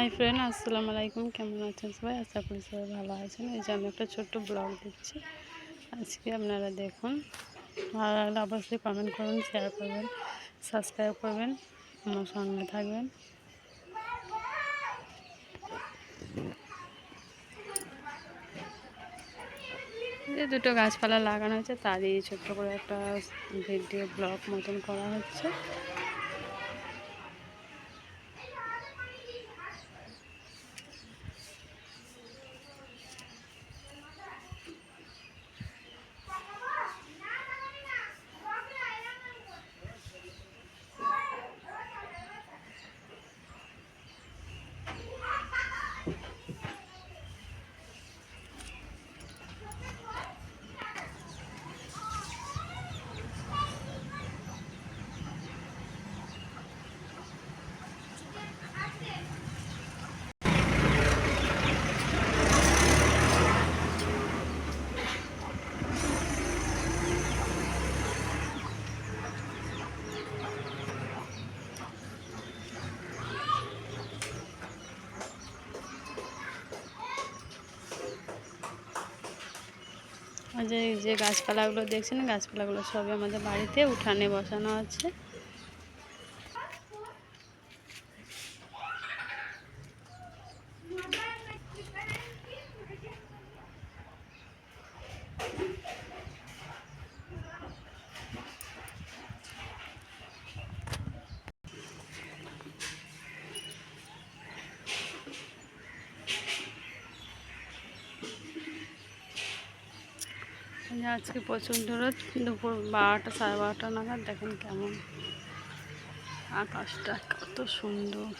Hi friend, আসসালামু আলাইকুম। কেমন আছেন সবাই? আশা করি সবাই ভালো আছেন। এই যে আমি একটা ছোট্ট ব্লগ দিচ্ছি আজকে। আপনারা দেখুন, ভালো লাগলে অবশ্যই কমেন্ট করবেন, শেয়ার করবেন, সাবস্ক্রাইব করবেন, আমার সঙ্গে থাকবেন। যে দুটো গাছপালা লাগানো হয়েছে, তারই ছোট্ট করে একটা ভিডিও ব্লগ মতন করা হচ্ছে। আর যে গাছপালাগুলো দেখছেন, গাছপালাগুলো সবই আমাদের বাড়িতে উঠানে বসানো আছে। আজকে প্রচণ্ড রোদ, দুপুর 12টা 12:30 নাগাদ দেখেন কেমন আকাশটা কত সুন্দর।